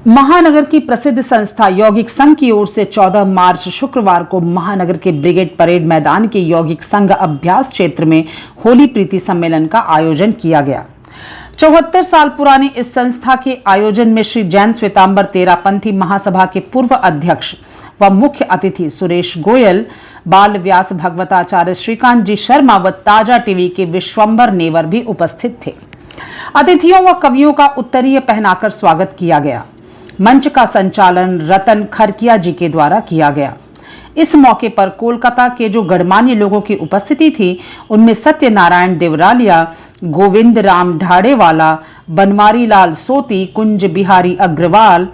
महानगर की प्रसिद्ध संस्था यौगिक संघ की ओर से 14 मार्च शुक्रवार को महानगर के ब्रिगेड परेड मैदान के यौगिक संघ अभ्यास क्षेत्र में होली प्रीति सम्मेलन का आयोजन किया गया। 74 साल पुराने इस संस्था के आयोजन में श्री जैन श्वेतांबर तेरापंथी महासभा के पूर्व अध्यक्ष व मुख्य अतिथि सुरेश गोयल, बाल व्यास भगवताचार्य श्रीकांत जी शर्मा व ताजा टीवी के विश्वंबर नेवर भी उपस्थित थे। अतिथियों व कवियों का उत्तरीय पहनाकर स्वागत किया गया। मंच का संचालन रतन खरकिया जी के द्वारा किया गया। इस मौके पर कोलकाता के जो गणमान्य लोगों की उपस्थिति थी, उनमें सत्यनारायण देवरालिया, गोविंद राम ढाड़ेवाला, बनवारी लाल सोती, कुंज बिहारी अग्रवाल,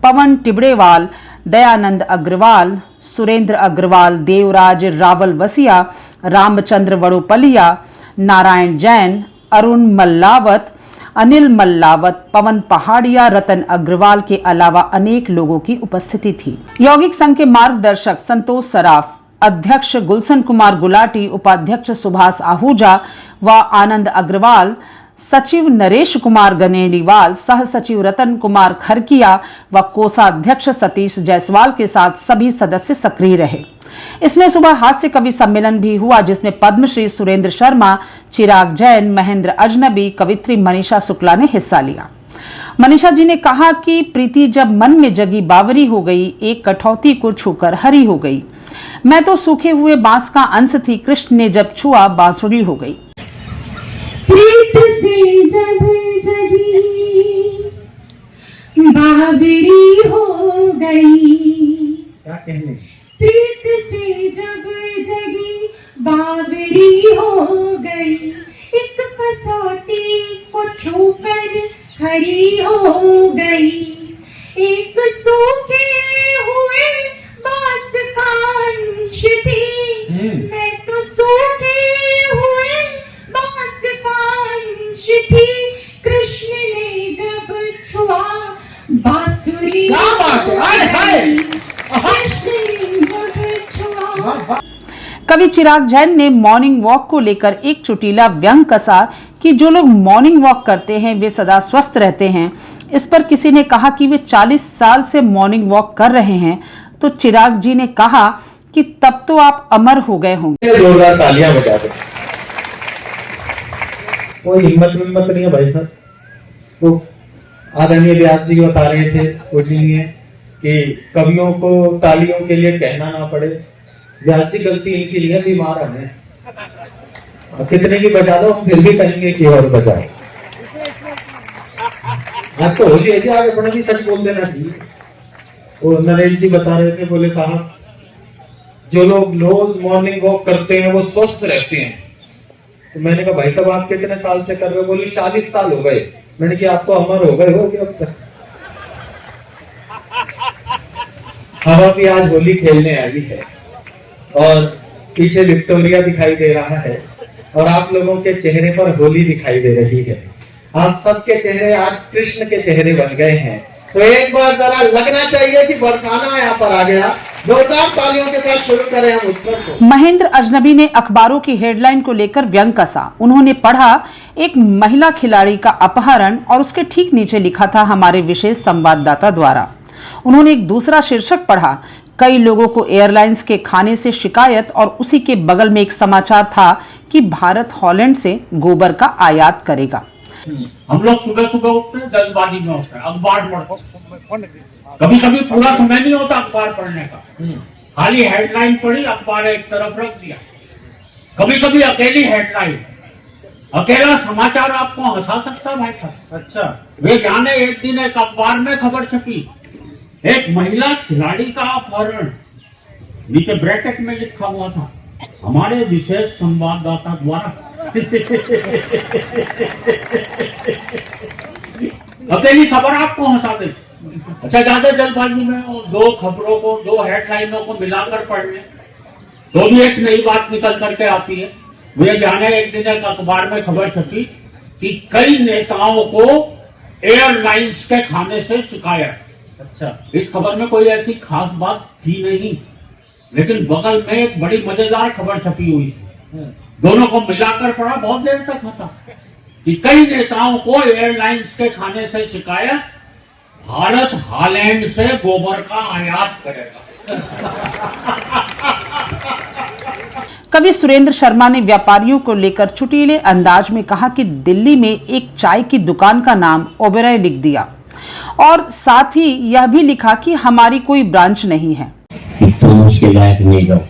पवन टिबड़ेवाल, दयानंद अग्रवाल, सुरेंद्र अग्रवाल, देवराज रावल वसिया, रामचंद्र वड़ोपलिया, नारायण जैन, अरुण मल्लावत, अनिल मल्लावत, पवन पहाड़िया, रतन अग्रवाल के अलावा अनेक लोगों की उपस्थिति थी। यौगिक संघ के मार्गदर्शक संतोष सराफ, अध्यक्ष गुलशन कुमार गुलाटी, उपाध्यक्ष सुभाष आहूजा व आनंद अग्रवाल, सचिव नरेश कुमार गनेड़ीवाल, सह सचिव रतन कुमार खरकिया व कोषाध्यक्ष सतीश जायसवाल के साथ सभी सदस्य सक्रिय रहे। इसमें सुबह हास्य कवि सम्मेलन भी हुआ, जिसमें पद्मश्री सुरेंद्र शर्मा, चिराग जैन, महेंद्र अजनबी, कवित्री मनीषा शुक्ला ने हिस्सा लिया। मनीषा जी ने कहा कि प्रीति जब मन में जगी बावरी हो गई, एक कठौती को छूकर हरी हो गई। मैं तो सूखे हुए बांस का अंश थी, कृष्ण ने जब छुआ बांसुरी हो गई। प्रीत से जब जगी बावरी हो गई, क्या कहने? प्रीत से जब जगी बावरी हो गई, एक कसौटी को छूकर हरी हो गई, एक सूखे हुए बांस का अंश थी, मैं तो सूखे हुए बांस का अंश थी, कृष्ण ने जब छुआ बांसुरी हो गई, कृष्ण ने जब छुआ। कवि चिराग जैन ने मॉर्निंग वॉक को लेकर एक चुटीला व्यंग कसा कि जो लोग मॉर्निंग वॉक करते हैं वे सदा स्वस्थ रहते हैं। इस पर किसी ने कहा कि वे 40 साल से मॉर्निंग वॉक कर रहे हैं, तो चिराग जी ने कहा कि तब तो आप अमर हो गए होंगे। जोरदार तालियां बजा दो। कोई हिम्मत नहीं है भाई साहब। तो आदरणीय व्यास जी बता रहे थे पूजनीय कि कवियों को तालियों के लिए कहना ना पड़े। व्यास जी गलती इनकी लिए बीमार हमें कितने की बजा दो, हम फिर भी कहेंगे कि और बजाओ। आज तो होली है जी, आगे अपना भी सच बोल देना चाहिए। और नरेश जी बता रहे थे, बोले साहब जो लोग रोज मॉर्निंग वॉक करते हैं वो स्वस्थ रहते हैं। तो मैंने कहा भाई साहब आप कितने साल से कर रहे हो? बोले 40 साल हो गए। मैंने कहा आप तो अमर हो गए हो कि अब तक। हवा भी आज होली खेलने आई है और पीछे विक्टोरिया दिखाई दे रहा है और आप लोगों के चेहरे पर होली दिखाई दे रही है। आप सबके चेहरे आज कृष्ण के चेहरे बन गए हैं। तो एक बार जरा लगना चाहिए कि बरसाना यहाँ पर आ गया। जोरदार तालियों के साथ शुरू करें हम उत्सव को। महेंद्र अजनबी ने अखबारों की हेडलाइन को लेकर व्यंग कसा। उन्होंने पढ़ा एक महिला खिलाड़ी का अपहरण और उसके ठीक नीचे लिखा था हमारे विशेष संवाददाता द्वारा। उन्होंने एक दूसरा शीर्षक पढ़ा, कई लोगों को एयरलाइंस के खाने से शिकायत, और उसी के बगल में एक समाचार था कि भारत हॉलैंड से गोबर का आयात करेगा। हम लोग सुबह सुबह उठते हैं, जल्दबाजी में होते हैं, अखबार पढ़ते हैं। कभी कभी पूरा समय नहीं होता अखबार पढ़ने का, खाली हेडलाइन पढ़ी, अखबार एक तरफ रख दिया। कभी कभी अकेली हेडलाइन, अकेला समाचार आपको हंसा सकता है भाई साहब। अच्छा, वे जाने एक दिन एक अखबार में खबर छपी, एक महिला खिलाड़ी का अपहरण, नीचे ब्रैकेट में लिखा हुआ था हमारे विशेष संवाददाता द्वारा। अकेली खबर आपको हंसा दे। अच्छा, ज्यादा जल्दबाजी में दो खबरों को, दो हेडलाइनों को मिलाकर पढ़ने तो भी एक नई बात निकल करके आती है। वे जाने एक दिन एक अखबार में खबर छपी कि कई नेताओं को एयरलाइंस के खाने से शिकायत। अच्छा, इस खबर में कोई ऐसी खास बात थी नहीं, लेकिन बगल में एक बड़ी मजेदार खबर छपी हुई थी। दोनों को मिलाकर पढ़ा, बहुत देर तक हंसा कि कई नेताओं को एयरलाइंस के खाने से शिकायत, भारत हालैंड से गोबर का आयात करेगा। कवि सुरेंद्र शर्मा ने व्यापारियों को लेकर चुटीले अंदाज में कहा कि दिल्ली में एक चाय की दुकान का नाम ओबेरॉय लिख दिया और साथ ही यह भी लिखा कि हमारी कोई ब्रांच नहीं है। कि तुम उसके लायक नहीं रहो।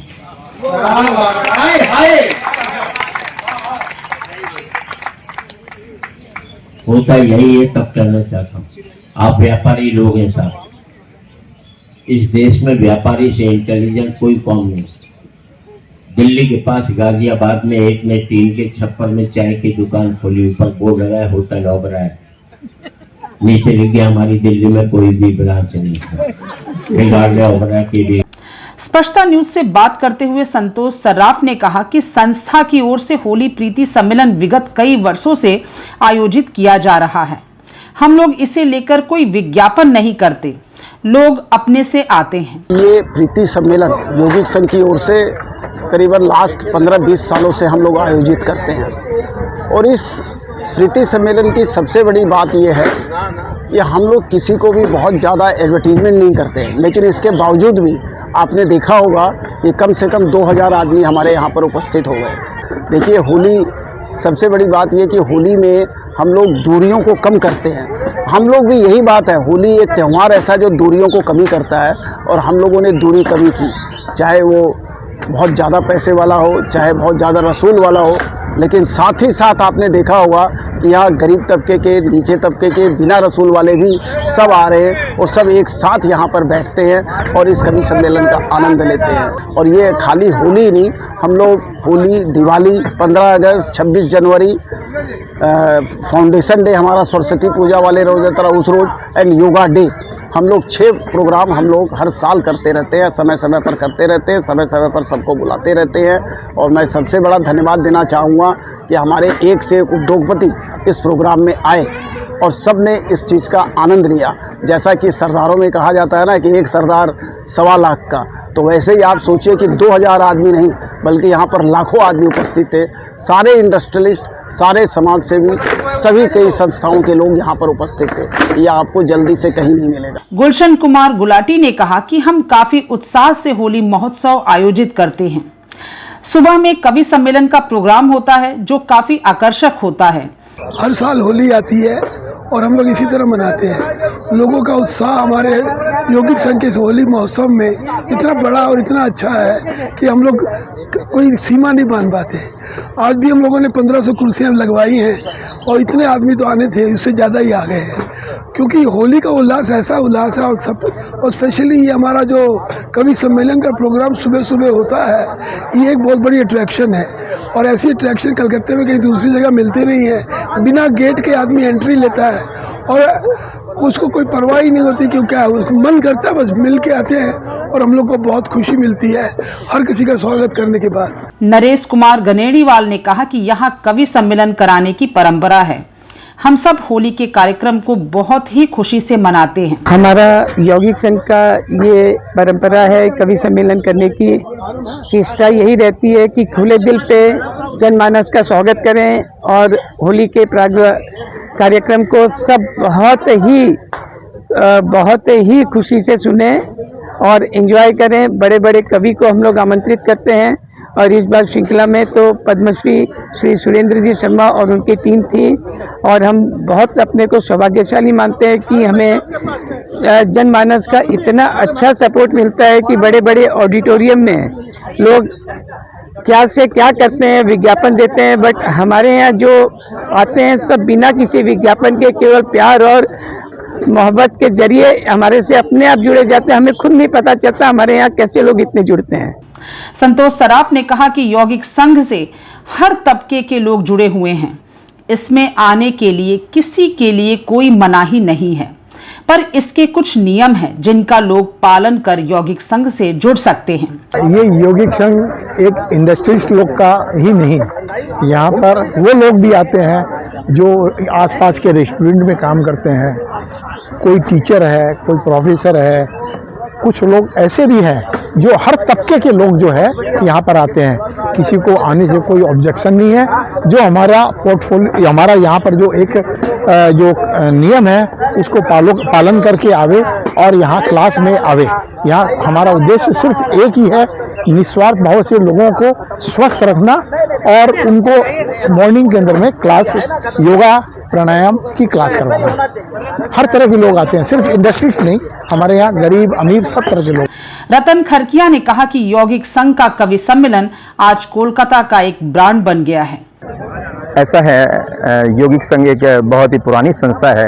होता यही है, तब करना चाहता हूँ। आप व्यापारी लोग हैं साहब, इस देश में व्यापारी से इंटेलिजेंट कोई कौम नहीं। दिल्ली के पास गाजियाबाद में एक ने टीन के छप्पर में चाय की दुकान खोली, ऊपर बोर्ड लगाया होटल ओबेरॉय, नीचे लिख गया हमारी दिल्ली में कोई भी ब्रांच नहीं है, बिगाड़ ओबेरॉय की भी। स्पष्टता न्यूज से बात करते हुए संतोष सर्राफ ने कहा कि संस्था की ओर से होली प्रीति सम्मेलन विगत कई वर्षों से आयोजित किया जा रहा है। हम लोग इसे लेकर कोई विज्ञापन नहीं करते, लोग अपने से आते हैं। ये प्रीति सम्मेलन यौगिक संघ की ओर से करीबन लास्ट 15-20 सालों से हम लोग आयोजित करते हैं और इस प्रीति सम्मेलन की सबसे बड़ी बात यह है कि हम लोग किसी को भी बहुत ज़्यादा एडवर्टीजमेंट नहीं करते हैं, लेकिन इसके बावजूद भी आपने देखा होगा कि कम से कम 2000 आदमी हमारे यहाँ पर उपस्थित हो गए। देखिए, होली सबसे बड़ी बात यह कि होली में हम लोग दूरियों को कम करते हैं। हम लोग भी यही बात है, होली एक त्यौहार ऐसा जो दूरियों को कमी करता है और हम लोगों ने दूरी कमी की, चाहे वो बहुत ज़्यादा पैसे वाला हो, चाहे बहुत ज़्यादा रसूल वाला हो, लेकिन साथ ही साथ आपने देखा होगा कि यहाँ गरीब तबके के, नीचे तबके के, बिना रसूल वाले भी सब आ रहे हैं और सब एक साथ यहाँ पर बैठते हैं और इस कवि सम्मेलन का आनंद लेते हैं। और ये खाली होली नहीं, हम लोग होली, दिवाली, 15 अगस्त, 26 जनवरी, फाउंडेशन डे हमारा सरस्वती पूजा वाले रोज तरह उस रोज, एंड योगा डे, हम लोग 6 प्रोग्राम हम लोग हर साल करते रहते हैं, समय समय पर करते रहते हैं, समय समय पर सबको बुलाते रहते हैं। और मैं सबसे बड़ा धन्यवाद देना चाहूँगा कि हमारे एक से एक उद्योगपति इस प्रोग्राम में आए और सब ने इस चीज़ का आनंद लिया। जैसा कि सरदारों में कहा जाता है ना कि एक सरदार 1.25 लाख का, तो वैसे ही आप सोचिए कि 2000 आदमी नहीं बल्कि यहाँ पर लाखों आदमी उपस्थित थे। सारे इंडस्ट्रियलिस्ट, सारे समाज सेवी, सभी कई संस्थाओं के लोग यहाँ पर उपस्थित थे। ये आपको जल्दी से कहीं नहीं मिलेगा। गुलशन कुमार गुलाटी ने कहा कि हम काफी उत्साह से होली महोत्सव आयोजित करते हैं। सुबह में कवि सम्मेलन का प्रोग्राम होता है जो काफी आकर्षक होता है। हर साल होली आती है और हम लोग इसी तरह मनाते हैं। लोगों का उत्साह हमारे यौगिक संघ के होली महोत्सव में इतना बड़ा और इतना अच्छा है कि हम लोग कोई सीमा नहीं बांध पाते। आज भी हम लोगों ने 1500 कुर्सियाँ लगवाई हैं और इतने आदमी तो आने थे, उससे ज़्यादा ही आ गए हैं, क्योंकि होली का उल्लास ऐसा उल्लास है। और स्पेशली ये हमारा जो कवि सम्मेलन का प्रोग्राम सुबह सुबह होता है, ये एक बहुत बड़ी अट्रैक्शन है और ऐसी अट्रैक्शन कलकत्ते में कहीं दूसरी जगह मिलती नहीं है। बिना गेट के आदमी एंट्री लेता है और उसको कोई परवाह ही नहीं होती कि क्या मन करता है, बस मिल के आते हैं और हम लोग को बहुत खुशी मिलती है हर किसी का स्वागत करने के बाद। नरेश कुमार गनेड़ीवाल ने कहा कि यहाँ कवि सम्मेलन कराने की परंपरा है। हम सब होली के कार्यक्रम को बहुत ही खुशी से मनाते हैं। हमारा यौगिक संघ का ये परंपरा है कवि सम्मेलन करने की। चेष्टा यही रहती है कि खुले दिल पे जनमानस का स्वागत करें और होली के कार्यक्रम को सब बहुत ही खुशी से सुने और एंजॉय करें। बड़े बड़े कवि को हम लोग आमंत्रित करते हैं और इस बार श्रृंखला में तो पद्मश्री श्री सुरेंद्र जी शर्मा और उनकी टीम थी और हम बहुत अपने को सौभाग्यशाली मानते हैं कि हमें जनमानस का इतना अच्छा सपोर्ट मिलता है कि बड़े बड़े ऑडिटोरियम में लोग क्या से क्या करते हैं, विज्ञापन देते हैं, बट हमारे यहाँ जो आते हैं सब बिना किसी विज्ञापन के केवल प्यार और मोहब्बत के जरिए हमारे से अपने आप जुड़े जाते हैं। हमें खुद नहीं पता चलता हमारे यहाँ कैसे लोग इतने जुड़ते हैं। संतोष सर्राफ ने कहा कि यौगिक संघ से हर तबके के लोग जुड़े हुए हैं। इसमें आने के लिए किसी के लिए कोई मनाही नहीं है, पर इसके कुछ नियम हैं जिनका लोग पालन कर यौगिक संघ से जुड़ सकते हैं। ये यौगिक संघ एक इंडस्ट्रियलिस्ट लोग का ही नहीं, यहाँ पर वो लोग भी आते हैं जो आसपास के रेस्टोरेंट में काम करते हैं, कोई टीचर है, कोई प्रोफेसर है, कुछ लोग ऐसे भी हैं जो हर तबके के लोग जो है यहाँ पर आते हैं, किसी को आने से कोई ऑब्जेक्शन नहीं है। जो हमारा पोर्टफोलियो, हमारा यहाँ पर जो एक जो नियम है उसको पालन करके आवे और यहाँ क्लास में आवे। यहाँ हमारा उद्देश्य सिर्फ एक ही है, निस्वार्थ भाव से लोगों को स्वस्थ रखना और उनको मॉर्निंग के अंदर में क्लास योगा प्राणायाम की क्लास करवाना। हर तरह के लोग आते हैं, सिर्फ इंडस्ट्रिस्ट नहीं, हमारे यहाँ गरीब अमीर सब तरह के लोग। रतन खरकिया ने कहा कि यौगिक संघ का कवि सम्मेलन आज कोलकाता का एक ब्रांड बन गया है। ऐसा है, यौगिक संघ एक बहुत ही पुरानी संस्था है।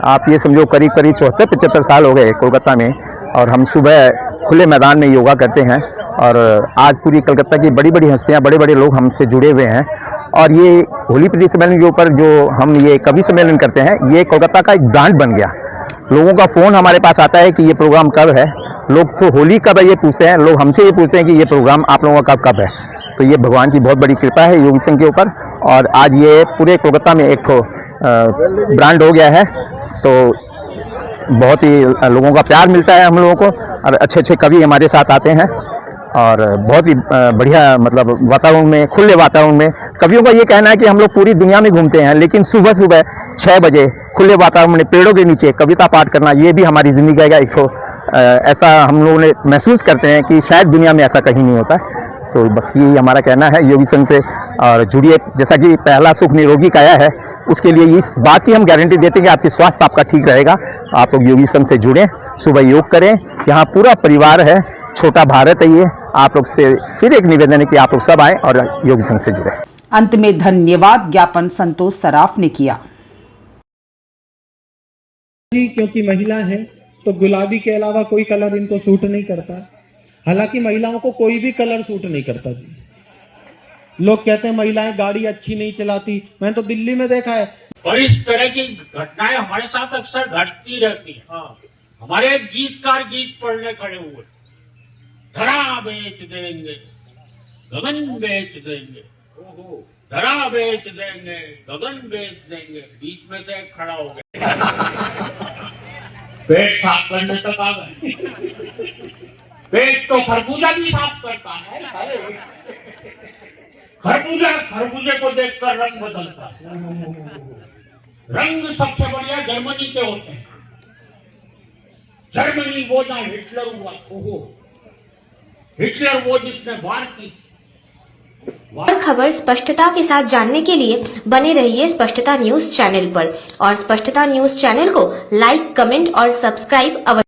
आप ये समझो करीब 74-75 साल हो गए कोलकाता में, और हम सुबह खुले मैदान में योगा करते हैं। और आज पूरी कलकत्ता की बड़ी बड़ी हस्तियां, बड़े बड़े लोग हमसे जुड़े हुए हैं। और ये होली प्रीति सम्मेलन के ऊपर जो हम ये कवि सम्मेलन करते हैं, ये कोलकाता का एक ब्रांड बन गया। लोगों का फ़ोन हमारे पास आता है कि ये प्रोग्राम कब है। लोग तो होली कब है ये पूछते हैं, लोग हमसे ये पूछते हैं कि ये प्रोग्राम आप लोगों का कब है। तो ये भगवान की बहुत बड़ी कृपा है यौगिक संघ के ऊपर, और आज ये पूरे कोलकाता में एक ब्रांड हो गया है। तो बहुत ही लोगों का प्यार मिलता है हम लोगों को, और अच्छे अच्छे कवि हमारे साथ आते हैं, और बहुत ही बढ़िया मतलब वातावरण में, खुले वातावरण में। कवियों का ये कहना है कि हम लोग पूरी दुनिया में घूमते हैं, लेकिन सुबह सुबह 6 बजे खुले वातावरण में पेड़ों के नीचे कविता पाठ करना, ये भी हमारी ज़िंदगी का एक तो ऐसा हम लोगों ने महसूस करते हैं कि शायद दुनिया में ऐसा कहीं नहीं होता है। तो बस यही हमारा कहना है यौगिक संघ से, और जुड़िए। जैसा कि पहला सुख निरोगी काया है, उसके लिए इस बात की हम गारंटी देते हैं कि आपकी स्वास्थ्य आपका ठीक रहेगा। आप लोग यौगिक संघ से जुड़ें, सुबह योग करें। यहाँ पूरा परिवार है, छोटा भारत है ये। आप लोग से फिर एक निवेदन है कि आप लोग सब आएँ और यौगिक संघ से जुड़ें। अंत में धन्यवाद ज्ञापन संतोष सराफ ने किया। जी, क्योंकि महिला है तो गुलाबी के अलावा कोई कलर इनको सूट नहीं करता। हालांकि महिलाओं को कोई भी कलर सूट नहीं करता जी। लोग कहते हैं महिलाएं गाड़ी अच्छी नहीं चलाती, मैंने तो दिल्ली में देखा है। और इस तरह की घटनाएं हमारे साथ अक्सर घटती रहती हैं। हाँ। हमारे एक गीतकार गीत पढ़ने खड़े हुए, धरा बेच देंगे गगन बेच देंगे, धरा बेच देंगे गगन बेच देंगे, बीच में से एक खड़ा हो गया। पेट साफ करने तक आ गए। पेट तो खरबूजा भी साफ करता है। खरबूजा खरबूजे को देखकर रंग बदलता है। रंग सबसे बढ़िया जर्मनी के होते हैं। जर्मनी वो जहां हिटलर हुआ, हिटलर वो जिसने वार की। और खबर स्पष्टता के साथ जानने के लिए बने रहिए स्पष्टता न्यूज चैनल पर, और स्पष्टता न्यूज चैनल को लाइक, कमेंट और सब्सक्राइब अवश्य